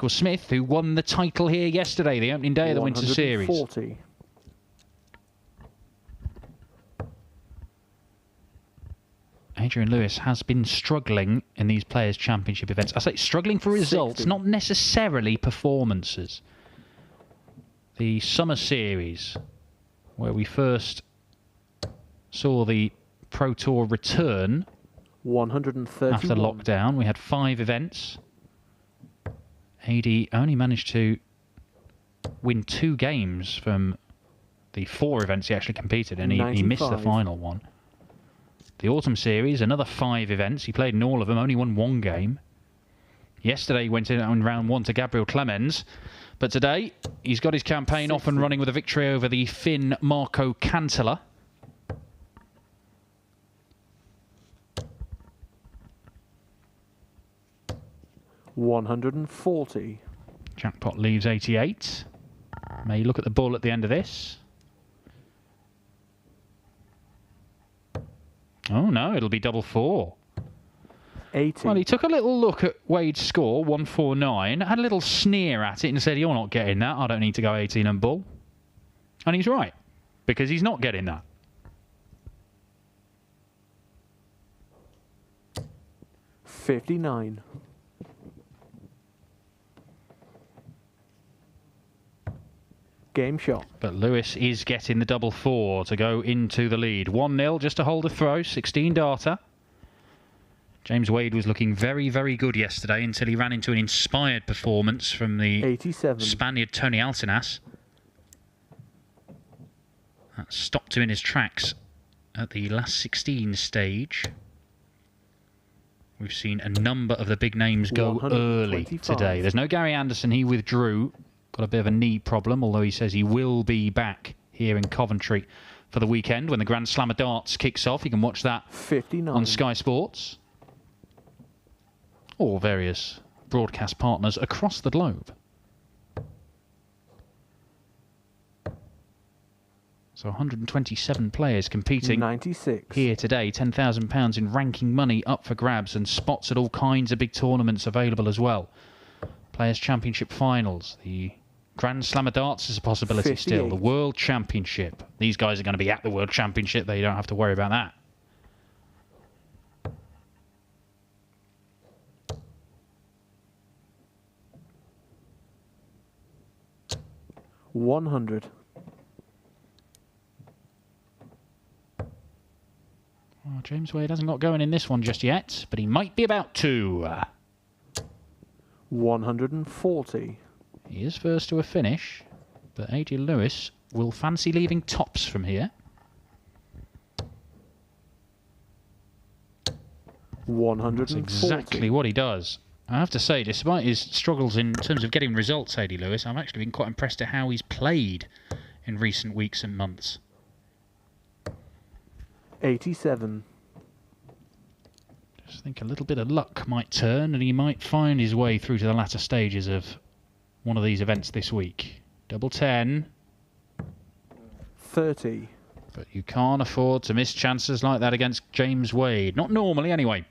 Smith, who won the title here yesterday, the opening day of the Winter Series. 140. Adrian Lewis has been struggling in these Players' Championship events. I say struggling for results, 60. not necessarily performances. The Summer Series, where we first saw the Pro Tour return 131. after lockdown, we had 5 events. AD only managed to win 2 games from the 4 events he actually competed in. He missed the final one. The Autumn Series, another 5 events. He played in all of them, only won 1 game. Yesterday he went in on round 1 to Gabriel Clemens. But today, he's got his campaign 60. off and running with a victory over the Finn Marco Cantala. $140. Jackpot leaves 88. May look at the bull at the end of this. Oh no, it'll be double 4. 80. Well, he took a little look at Wade's score, 149, had a little sneer at it and said, "You're not getting that, I don't need to go 18 and bull." And he's right, because he's not getting that. $59. Game shot. But Lewis is getting the double 4 to go into the lead. 1-0 just to hold a throw, 16 data. James Wade was looking very, very good yesterday until he ran into an inspired performance from the 87. Spaniard Tony Altinas. That stopped him in his tracks at the last 16 stage. We've seen a number of the big names go early today. There's no Gary Anderson, he withdrew. Got a bit of a knee problem, although he says he will be back here in Coventry for the weekend when the Grand Slam of Darts kicks off. You can watch that 59. on Sky Sports or various broadcast partners across the globe. So 127 players competing 96. here today. £10,000 in ranking money up for grabs and spots at all kinds of big tournaments available as well. Players' Championship finals. The Grand Slam of Darts is a possibility 58. still. The World Championship. These guys are going to be at the World Championship. They don't have to worry about that. $100. Well, James Wade hasn't got going in this one just yet, but he might be about to. 140. He is first to a finish, but Adrian Lewis will fancy leaving tops from here. 140. That's exactly what he does. I have to say, despite his struggles in terms of getting results, A.D. Lewis, I've actually been quite impressed at how he's played in recent weeks and months. 87. Just think a little bit of luck might turn and he might find his way through to the latter stages of one of these events this week. Double 10. 30. But you can't afford to miss chances like that against James Wade. Not normally, anyway.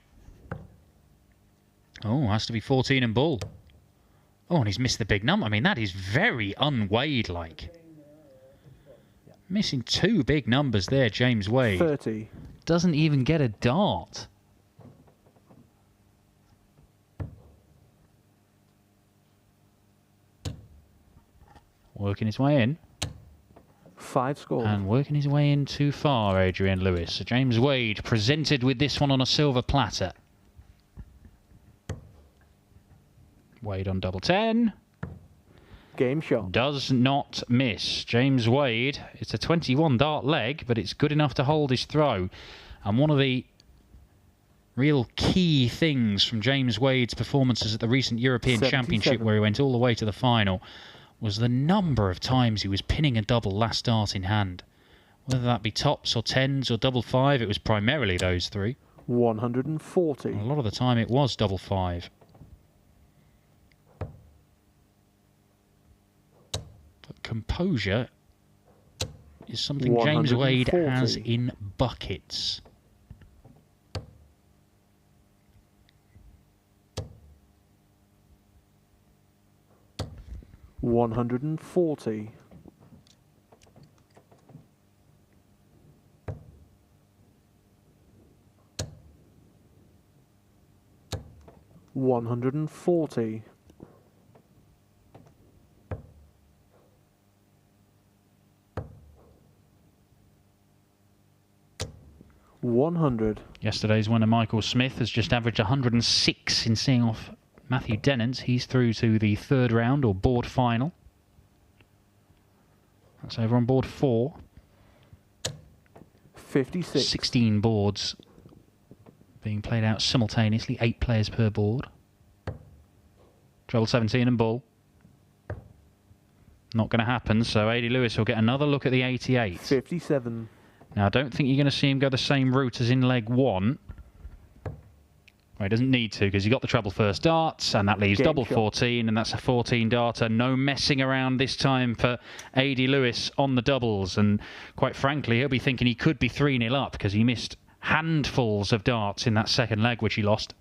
Oh, has to be 14 and bull. Oh, and he's missed the big number. I mean, that is very un-Wade-like. Missing 2 big numbers there, James Wade. 30. Doesn't even get a dart. Working his way in. 5 scores. And working his way in too far, Adrian Lewis. So James Wade presented with this one on a silver platter. Wade on double 10. Game shot. Does not miss. James Wade, it's a 21 dart leg, but it's good enough to hold his throw. And one of the real key things from James Wade's performances at the recent European 77. Championship, where he went all the way to the final, was the number of times he was pinning a double last dart in hand. Whether that be tops or tens or double 5, it was primarily those 3. 140. A lot of the time it was double 5. But composure is something James Wade has in buckets. 140. 140. 100. Yesterday's winner, Michael Smith, has just averaged 106 in seeing off Matthew Dennant. He's through to the third round or board final. That's over on board 4. 56. 16 boards being played out simultaneously, 8 players per board. Treble 17 and bull. Not going to happen, so A.D. Lewis will get another look at the 88. 57. Now, I don't think you're going to see him go the same route as in leg 1. Well, he doesn't need to, because he got the treble first darts, and that leaves Game double shot. 14, and that's a 14 darter. No messing around this time for A.D. Lewis on the doubles, and quite frankly, he'll be thinking he could be 3-0 up, because he missed handfuls of darts in that second leg, which he lost.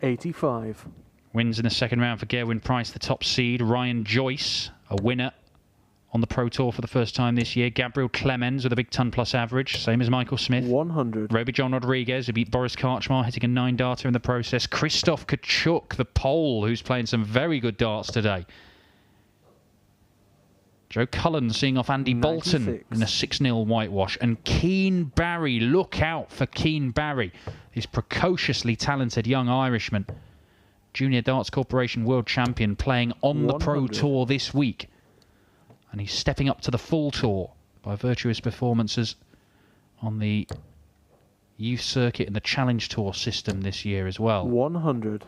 85. Wins in the second round for Gerwyn Price, the top seed. Ryan Joyce, a winner on the Pro Tour for the first time this year. Gabriel Clemens with a big ton plus average, same as Michael Smith. 100. Roby John Rodriguez, who beat Boris Karchmar, hitting a 9-darter in the process. Christoph Kachuk, the Pole, who's playing some very good darts today. Joe Cullen seeing off Andy 96. Bolton in a 6-0 whitewash. And Keane Barry, look out for Keane Barry, this precociously talented young Irishman. Junior Darts Corporation World Champion, playing on the Pro Tour this week. And he's stepping up to the full tour by virtue of his performances on the youth circuit and the Challenge Tour system this year as well. 100.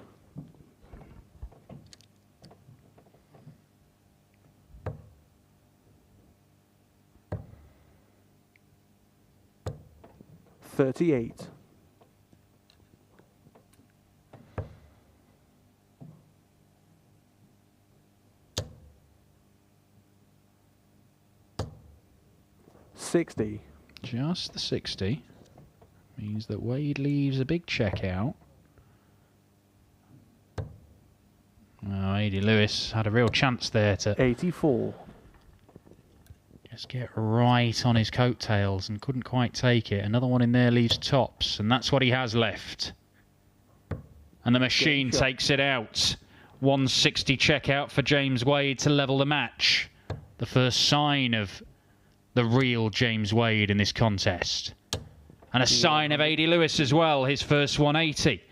38. 60. Just the 60. Means that Wade leaves a big check out. Oh, A.D. Lewis had a real chance there to 84. just get right on his coattails and couldn't quite take it. Another one in there leaves tops, and that's what he has left. And the machine takes it out. 160 check out for James Wade to level the match. The first sign of the real James Wade in this contest. And a sign of A.D. Lewis as well, his first 180.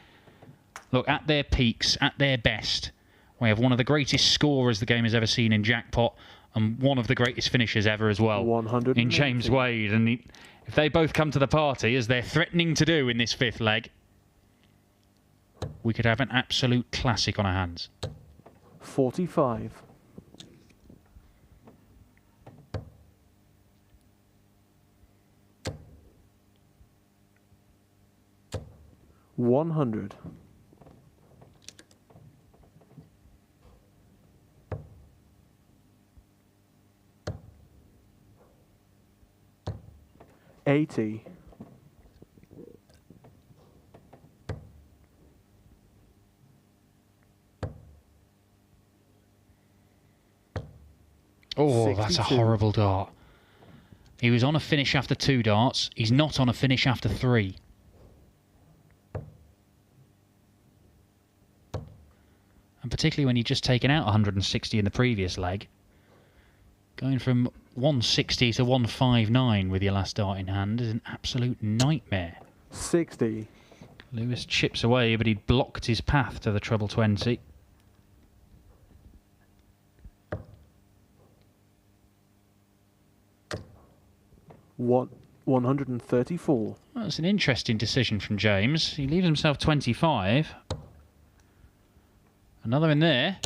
Look, at their peaks, at their best, we have one of the greatest scorers the game has ever seen in Jackpot, and one of the greatest finishers ever as well, 180. in James Wade. And if they both come to the party, as they're threatening to do in this fifth leg, we could have an absolute classic on our hands. 45. 100. 80. 62. That's a horrible dart. He was on a finish after 2 darts. He's not on a finish after 3. And particularly when you've just taken out 160 in the previous leg. Going from 160 to 159 with your last dart in hand is an absolute nightmare. 60. Lewis chips away, but he blocked his path to the treble 20. What? 134. Well, that's an interesting decision from James. He leaves himself 25. Another in there.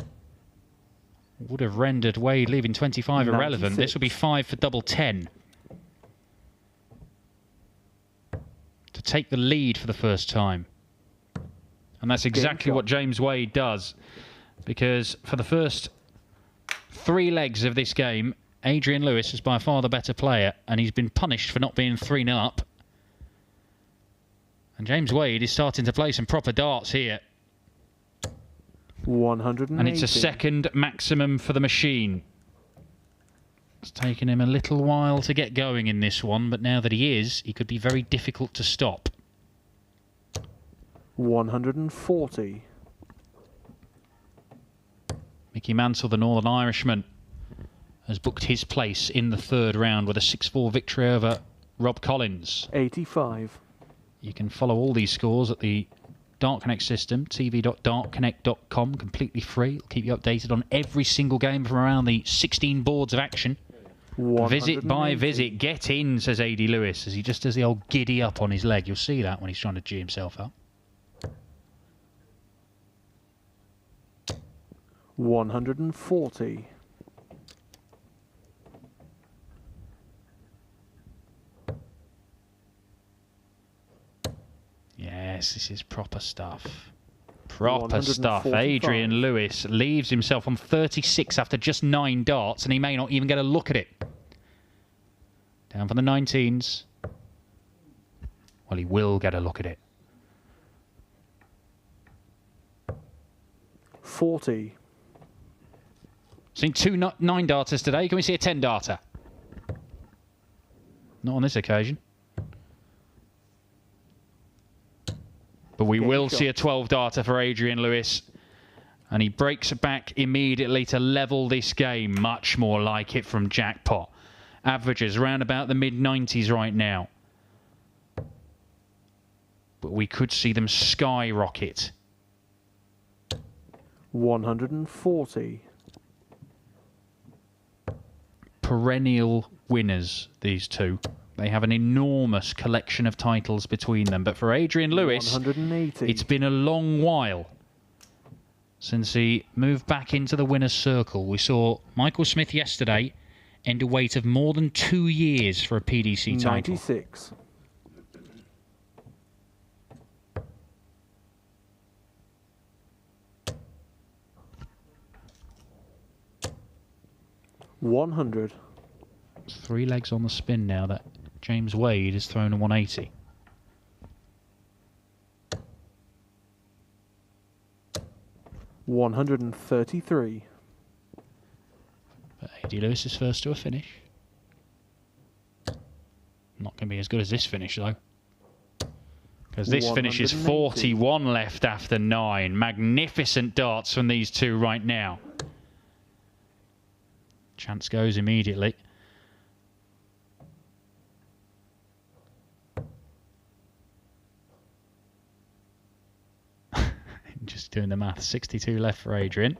Would have rendered Wade leaving 25 irrelevant. 96. This will be 5 for double 10. To take the lead for the first time. And that's exactly what James Wade does. Because for the first 3 legs of this game, Adrian Lewis is by far the better player, and he's been punished for not being 3-0 up. And James Wade is starting to play some proper darts here. 180. And it's a second maximum for the machine. It's taken him a little while to get going in this one, but now that he is, he could be very difficult to stop. 140. Mickey Mansell, the Northern Irishman, has booked his place in the third round with a 6-4 victory over Rob Collins. 85. You can follow all these scores at the Dart Connect system, tv.dartconnect.com, completely free. It'll keep you updated on every single game from around the 16 boards of action. 180. Visit by visit, get in, says A.D. Lewis, as he just does the old giddy up on his leg. You'll see that when he's trying to G himself up. 140. Yes, this is proper stuff. Proper stuff. 145. Adrian Lewis leaves himself on 36 after just 9 darts, and he may not even get a look at it. Down for the 19s. Well, he will get a look at it. 40. Seen 2 9-darters today. Can we see a 10-darter? Not on this occasion. But we will see a 12-darter for Adrian Lewis. And he breaks back immediately to level this game. Much more like it from Jackpot. Averages around about the mid-90s right now. But we could see them skyrocket. 140. Perennial winners, these two. They have an enormous collection of titles between them. But for Adrian Lewis, 180. It's been a long while since he moved back into the winner's circle. We saw Michael Smith yesterday end a wait of more than 2 years for a PDC title. 96. $100. 3 legs on the spin now that James Wade has thrown a 180. $133. But A.D. Lewis is first to a finish. Not going to be as good as this finish, though. Because this finish is 41 left after 9. Magnificent darts from these two right now. Chance goes immediately. Just doing the math. 62 left for Adrian.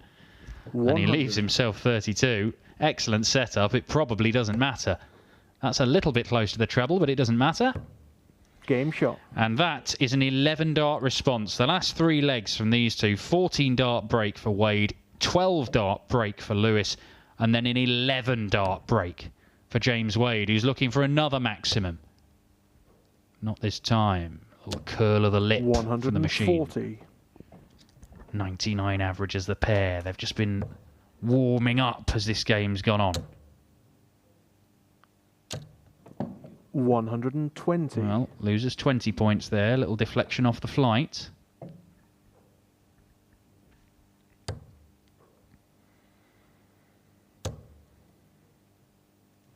100. And he leaves himself 32. Excellent setup. It probably doesn't matter. That's a little bit close to the treble, but it doesn't matter. Game shot. And that is an 11-dart response. The last 3 legs from these two. 14-dart break for Wade. 12-dart break for Lewis. And then an 11-dart break for James Wade, who's looking for another maximum. Not this time. A little curl of the lip from the machine. 140. 99 averages the pair. They've just been warming up as this game's gone on. 120. Well, loses 20 points there. Little deflection off the flight.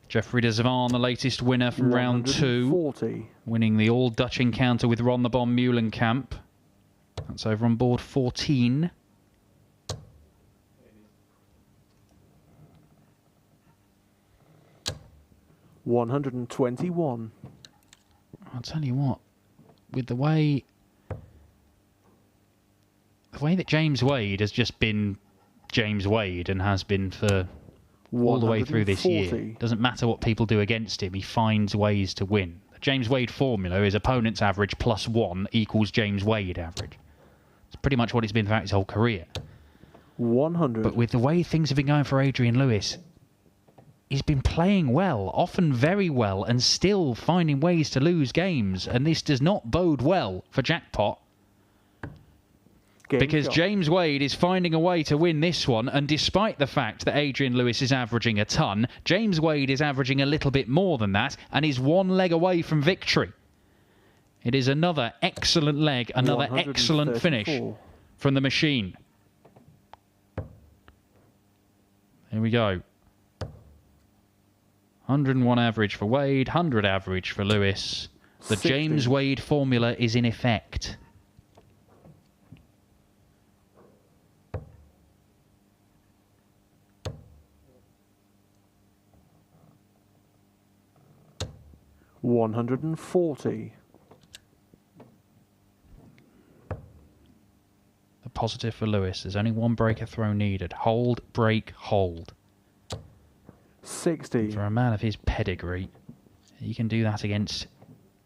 Jeffrey de Zavaan, the latest winner from round 2. Winning the all-Dutch encounter with Ron the Bomb Meulenkamp. That's over on board 14. $121. I'll tell you what, with the way that James Wade has just been James Wade and has been for all the way through this year, doesn't matter what people do against him, he finds ways to win. The James Wade formula is opponent's average plus 1 equals James Wade average. It's pretty much what it's been throughout his whole career. 100. But with the way things have been going for Adrian Lewis, he's been playing well, often very well, and still finding ways to lose games. And this does not bode well for Jackpot. Because James Wade is finding a way to win this one, and despite the fact that Adrian Lewis is averaging a ton, James Wade is averaging a little bit more than that, and is 1 leg away from victory. It is another excellent leg, another excellent finish from the machine. Here we go. 101 average for Wade, 100 average for Lewis. The 60. James Wade formula is in effect. $140. The positive for Lewis. There's only one breaker throw needed. Hold, break, hold. 60. For a man of his pedigree, he can do that against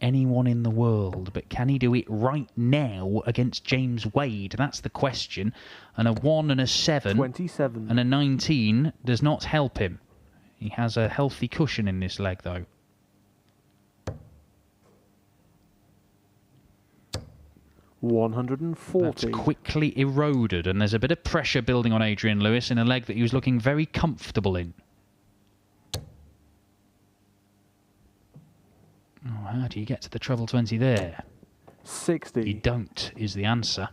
anyone in the world. But can he do it right now against James Wade? That's the question. And a 1 and a 7 27. and a 19 does not help him. He has a healthy cushion in this leg, though. $140. That's quickly eroded, and there's a bit of pressure building on Adrian Lewis in a leg that he was looking very comfortable in. Oh, how do you get to the treble 20 there? 60. You don't, is the answer.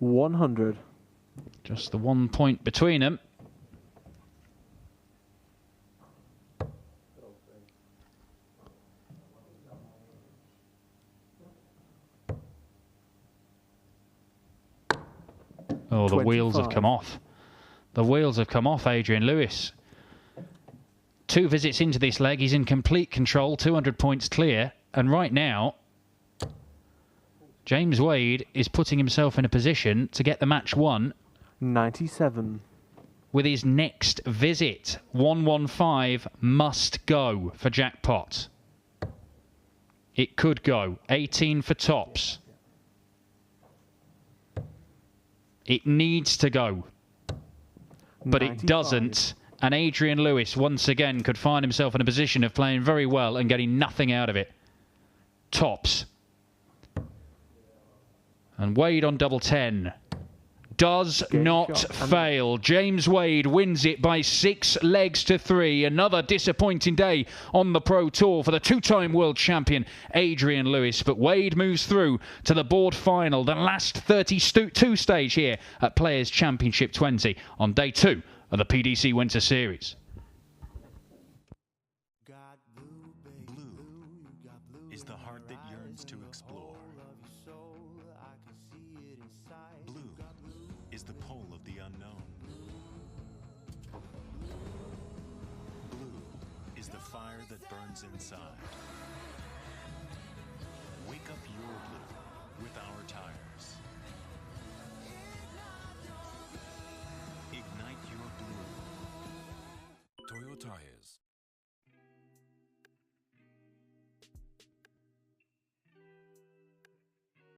$100. Just the 1 point between them. Oh, the wheels have come off. The wheels have come off Adrian Lewis. 2 visits into this leg, he's in complete control, 200 points clear. And right now, James Wade is putting himself in a position to get the match won. 97. With his next visit. 115 must go for jackpot. It could go. 18 for tops. It needs to go. But 95. it doesn't. And Adrian Lewis, once again, could find himself in a position of playing very well and getting nothing out of it. Tops. And Wade on double 10. Does not fail. James Wade wins it by 6 legs to 3. Another disappointing day on the Pro Tour for the 2-time world champion Adrian Lewis. But Wade moves through to the board final, the last 32 stage here at Players Championship 20 on day 2 of the PDC Winter Series. Blue is the heart that yearns to explore. Blue is the pull of the unknown. Blue is the fire that burns inside.